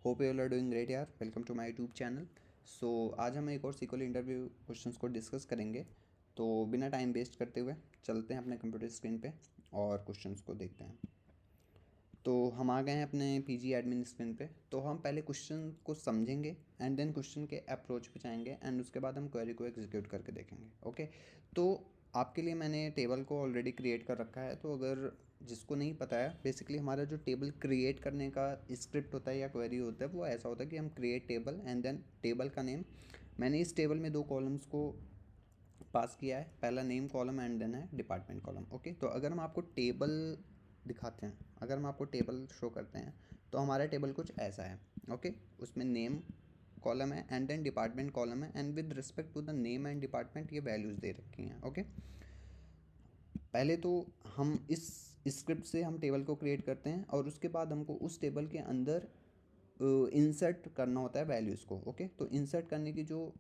Hope you are doing great यार। Welcome to my YouTube channel. So आज हम एक और सीक्वल इंटरव्यू क्वेश्चंस को डिस्कस करेंगे। तो बिना टाइम वेस्ट करते हुए चलते हैं अपने कंप्यूटर स्क्रीन पे और क्वेश्चंस को देखते हैं। तो हम आ गए हैं अपने पीजी एडमिन स्क्रीन पे। तो हम पहले क्वेश्चन को समझेंगे एंड देन क्वेश्चन के अप्रोच पे जाएंगे एंड उसके बाद हम क्वेरी को एग्जीक्यूट करके देखेंगे। ओके, तो आपके लिए मैंने टेबल को ऑलरेडी क्रिएट कर रखा है। तो अगर जिसको नहीं पता है, बेसिकली हमारा जो टेबल क्रिएट करने का स्क्रिप्ट होता है या क्वेरी होता है वो ऐसा होता है कि हम create table and then table का नेम। मैंने इस टेबल में दो कॉलम्स को पास किया है, पहला नेम कॉलम एंड देन है डिपार्टमेंट कॉलम। ओके, तो अगर हम आपको टेबल दिखाते हैं, अगर हम आपको टेबल शो करते हैं तो हमारा टेबल कुछ ऐसा है। ओके, उसमें नेम कॉलम है एंड देन डिपार्टमेंट कॉलम है and with respect to the name and department ये वैल्यूज़ दे रखी हैं। ओके, पहले तो हम इस स्क्रिप्ट से हम टेबल को क्रिएट करते हैं और उसके बाद हमको उस टेबल के अंदर इंसर्ट करना होता है वैल्यूज़ को। ओके, तो इंसर्ट करने की जो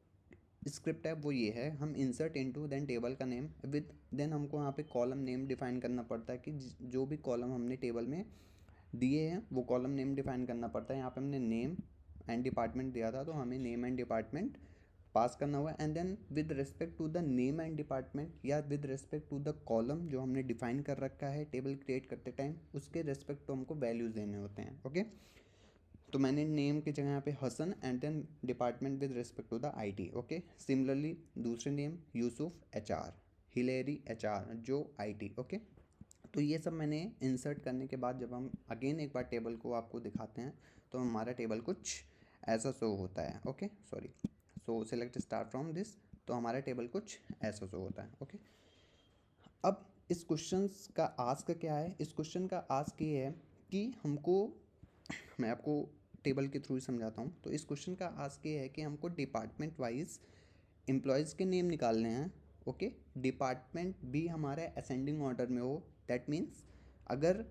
स्क्रिप्ट है वो ये है, हम इंसर्ट इनटू देन टेबल का नेम विद देन हमको यहाँ पे कॉलम नेम डिफाइन करना पड़ता है कि जो भी कॉलम हमने टेबल में दिए हैं वो कॉलम नेम डिफाइन करना पड़ता है। यहाँ पे हमने नेम एंड डिपार्टमेंट दिया था तो हमें नेम एंड डिपार्टमेंट पास करना हुआ and then with respect to the name and department या with respect to the column जो हमने डिफाइन कर रखा है टेबल क्रिएट करते टाइम, उसके रिस्पेक्ट तो हमको वैल्यूज़ देने होते हैं। ओके, तो मैंने नेम की जगह यहाँ पे Hasan and then department with respect to the IT. Okay, similarly दूसरे name Yusuf HR, Hillary HR जो आईटी। ओके, तो ये सब मैंने इंसर्ट करने के बाद जब हम अगेन एक बार टेबल को आपको दिखाते हैं तो हमारा टेबल कुछ ऐसा शो होता है। Okay, sorry, so select start from this, तो हमारा टेबल कुछ ऐसा शो होता है। ओके, अब इस क्वेश्चन का आस्क क्या है, इस क्वेश्चन का आस्क ये है कि हमको, मैं आपको टेबल के थ्रू ही समझाता हूँ। तो इस क्वेश्चन का आस्क ये है कि हमको डिपार्टमेंट वाइज एम्प्लॉयज़ के नेम निकालने हैं। ओके, डिपार्टमेंट भी हमारा असेंडिंग ऑर्डर में हो, दैट मीन्स अगर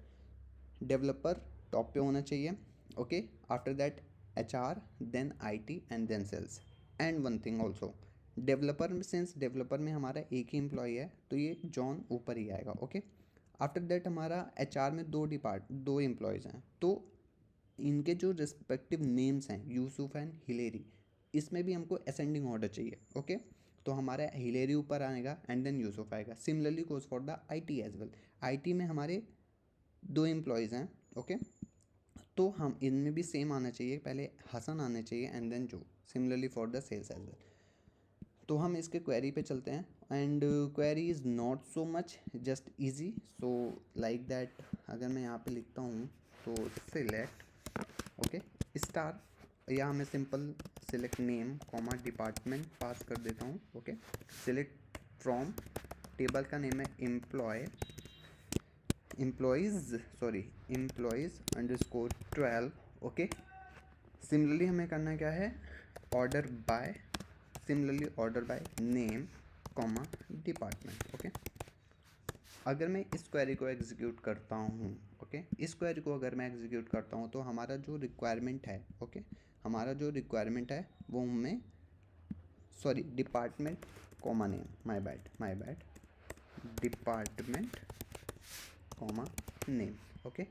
डेवलपर टॉप पे होना चाहिए। Okay, after that HR, then IT and then sales. And one thing also, developer since developer में हमारा एक ही एम्प्लॉय है तो ये जॉन ऊपर ही आएगा। ओके, आफ्टर दैट हमारा HR में दो एम्प्लॉयज़ हैं तो इनके जो रिस्पेक्टिव नेम्स हैं यूसुफ एंड हिलेरी, इसमें भी हमको असेंडिंग ऑर्डर चाहिए। ओके, तो हमारा हिलेरी ऊपर आएगा एंड देन यूसुफ आएगा। Similarly goes for the IT as well. IT में हमारे दो एम्प्लॉयज़ हैं। ओके, तो हम इनमें भी सेम आना चाहिए, पहले हसन आना चाहिए एंड देन जो। Similarly for the sales as well. तो हम इसके क्वेरी पे चलते हैं and query is not so much, just easy. So like that अगर मैं यहाँ पे लिखता हूँ तो सिलेक्ट, ओके, स्टार, या मैं simple select name comma department pass कर देता हूँ। ओके, सिलेक्ट फ्रॉम, टेबल का नेम है एम्प्लॉयज़ अंडरस्कोर 12। ओके, सिमिलरली हमें करना क्या है, order by, similarly order by name comma department. Okay, अगर मैं इस क्वेरी को एग्जीक्यूट करता हूँ, ओके, इस क्वेरी को अगर मैं एग्जीक्यूट करता हूँ तो हमारा जो रिक्वायरमेंट है, ओके, हमारा जो रिक्वायरमेंट है वो हमें, sorry, department comma name, my bad, department comma name. Okay,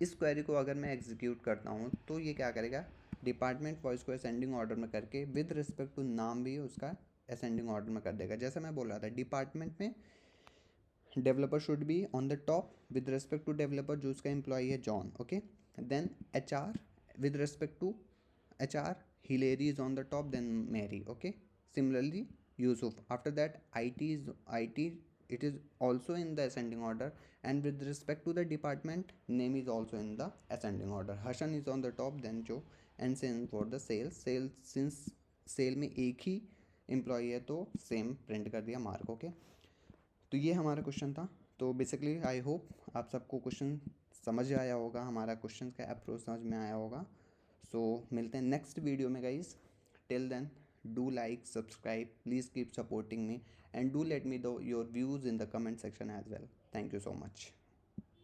इस क्वेरी को अगर मैं एग्जीक्यूट करता हूँ तो ये क्या करेगा, डिपार्टमेंट वॉइस को असेंडिंग ऑर्डर में करके विद रिस्पेक्ट टू नाम भी उसका असेंडिंग ऑर्डर में कर देगा। जैसा मैं बोल रहा था, डिपार्टमेंट में developer should be on the top with respect to developer जो उसका एम्प्लॉई है John. Okay, then HR with respect to HR, Hillary is on the top, then Mary. Okay, similarly Yusuf, after that IT, it is also in the ascending order and with respect to the department name is also in the ascending order. Hashan is on the top, then Joe, and same for the sales since sale में एक ही employee है तो same print कर दिया mark. Okay, तो ये हमारा question था। तो बेसिकली आई होप आप सबको क्वेश्चन समझ आया होगा, हमारा क्वेश्चन का अप्रोच समझ में आया होगा। सो मिलते हैं नेक्स्ट वीडियो में guys. Till then do like, subscribe, please keep supporting me and do let me know your views in the comment section as well. Thank you so much.